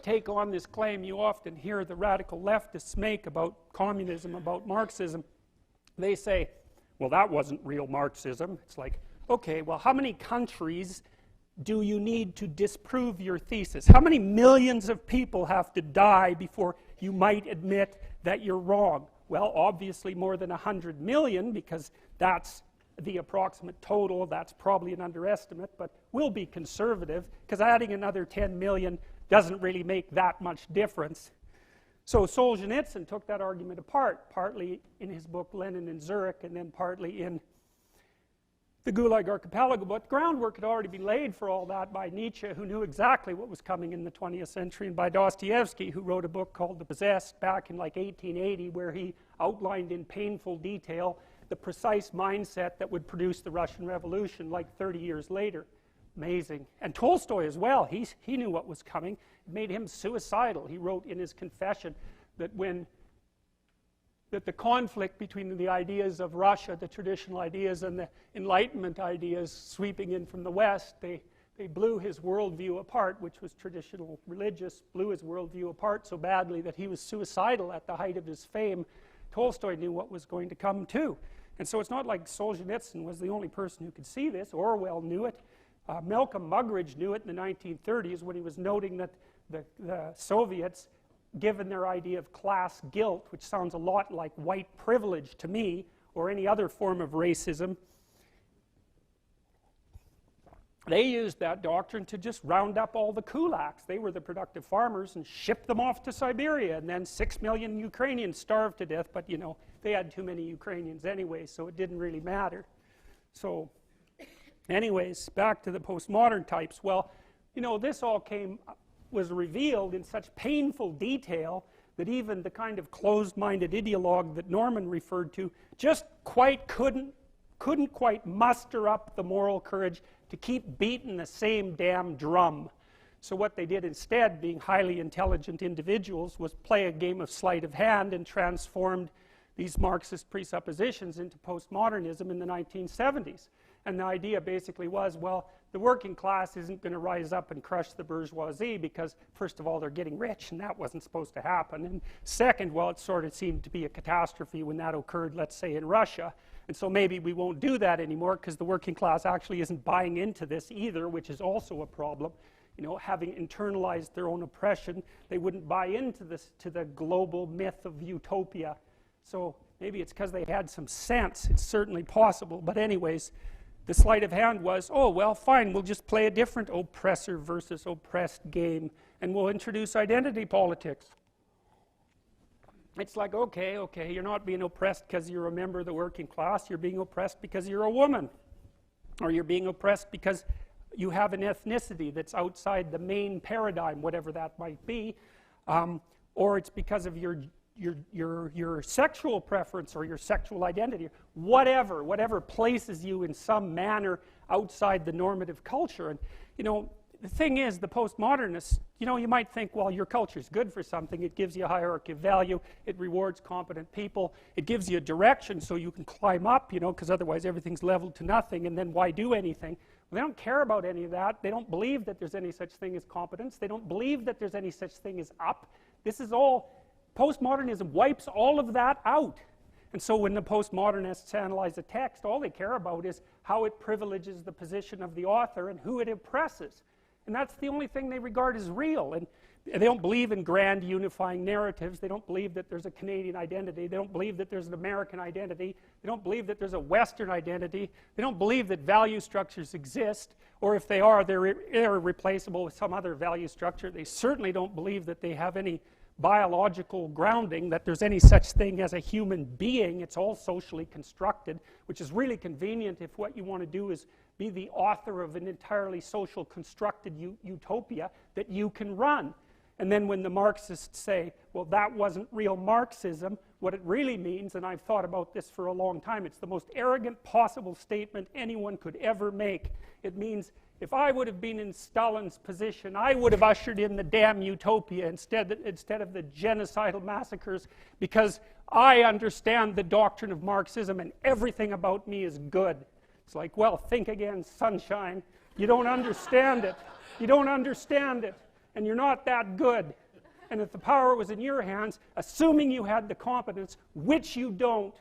take on this claim you often hear the radical leftists make about communism, about Marxism. They say, well, that wasn't real Marxism. It's like, okay, well, how many countries do you need to disprove your thesis? How many millions of people have to die before you might admit that you're wrong? Well, obviously more than 100 million, because that's the approximate total. That's probably an underestimate, but we'll be conservative, because adding another 10 million doesn't really make that much difference. So Solzhenitsyn took that argument apart, partly in his book Lenin in Zurich, and then partly in the Gulag Archipelago. But groundwork had already been laid for all that by Nietzsche, who knew exactly what was coming in the 20th century, and by Dostoevsky, who wrote a book called The Possessed back in like 1880, where he outlined in painful detail the precise mindset that would produce the Russian Revolution like 30 years later. Amazing. And Tolstoy as well, he knew what was coming. It made him suicidal. He wrote in his confession that the conflict between the ideas of Russia, the traditional ideas, and the Enlightenment ideas sweeping in from the West, they blew his worldview apart, which was traditional religious, blew his worldview apart so badly that he was suicidal at the height of his fame. Tolstoy knew what was going to come too. And so it's not like Solzhenitsyn was the only person who could see this. Orwell knew it. Malcolm Muggeridge knew it in the 1930s when he was noting that the Soviets, given their idea of class guilt, which sounds a lot like white privilege to me, or any other form of racism, they used that doctrine to just round up all the kulaks. They were the productive farmers and ship them off to Siberia, and then 6 million Ukrainians starved to death, but you know, they had too many Ukrainians anyway, so it didn't really matter. So anyways, back to the postmodern types. Well, you know, this all was revealed in such painful detail that even the kind of closed-minded ideologue that Norman referred to just couldn't quite muster up the moral courage to keep beating the same damn drum. So what they did instead, being highly intelligent individuals, was play a game of sleight of hand and transformed these Marxist presuppositions into postmodernism in the 1970s. And the idea basically was, well, the working class isn't going to rise up and crush the bourgeoisie because, first of all, they're getting rich, and that wasn't supposed to happen. And second, well, it sort of seemed to be a catastrophe when that occurred, let's say, in Russia. And so maybe we won't do that anymore because the working class actually isn't buying into this either, which is also a problem. You know, having internalized their own oppression, they wouldn't buy into this, to the global myth of utopia. So maybe it's because they had some sense. It's certainly possible. But anyways, the sleight of hand was, oh, well, fine, we'll just play a different oppressor versus oppressed game, and we'll introduce identity politics. It's like, okay, you're not being oppressed because you're a member of the working class, you're being oppressed because you're a woman. Or you're being oppressed because you have an ethnicity that's outside the main paradigm, whatever that might be. Or it's because of your sexual preference or your sexual identity. Whatever places you in some manner outside the normative culture. And, you know, the thing is, the postmodernists, you know, you might think, well, your culture's good for something. It gives you a hierarchy of value. It rewards competent people. It gives you a direction so you can climb up, you know, because otherwise everything's leveled to nothing, and then why do anything? Well, they don't care about any of that. They don't believe that there's any such thing as competence. They don't believe that there's any such thing as up. This is all, postmodernism wipes all of that out. And so when the postmodernists analyze a text, all they care about is how it privileges the position of the author and who it oppresses. And that's the only thing they regard as real. And they don't believe in grand unifying narratives. They don't believe that there's a Canadian identity. They don't believe that there's an American identity. They don't believe that there's a Western identity. They don't believe that value structures exist, or if they are, they're irreplaceable with some other value structure. They certainly don't believe that they have any biological grounding, that there's any such thing as a human being. It's all socially constructed, which is really convenient if what you want to do is be the author of an entirely social constructed utopia that you can run. And then when the Marxists say, well, that wasn't real Marxism, what it really means, and I've thought about this for a long time, it's the most arrogant possible statement anyone could ever make. It means, if I would have been in Stalin's position, I would have ushered in the damn utopia instead of the genocidal massacres, because I understand the doctrine of Marxism and everything about me is good. It's like, well, think again, sunshine. You don't understand it. You don't understand it. and you're not that good. And if the power was in your hands, assuming you had the competence, which you don't,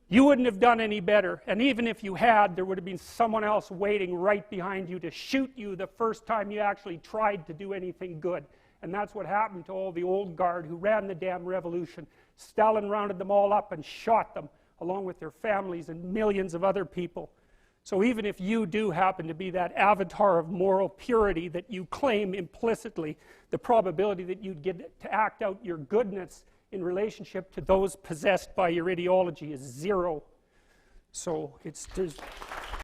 you wouldn't have done any better. And even if you had, there would have been someone else waiting right behind you to shoot you the first time you actually tried to do anything good. And that's what happened to all the old guard who ran the damn revolution. Stalin rounded them all up and shot them, along with their families and millions of other people. So even if you do happen to be that avatar of moral purity that you claim implicitly, the probability that you'd get to act out your goodness in relationship to those possessed by your ideology is zero. So there's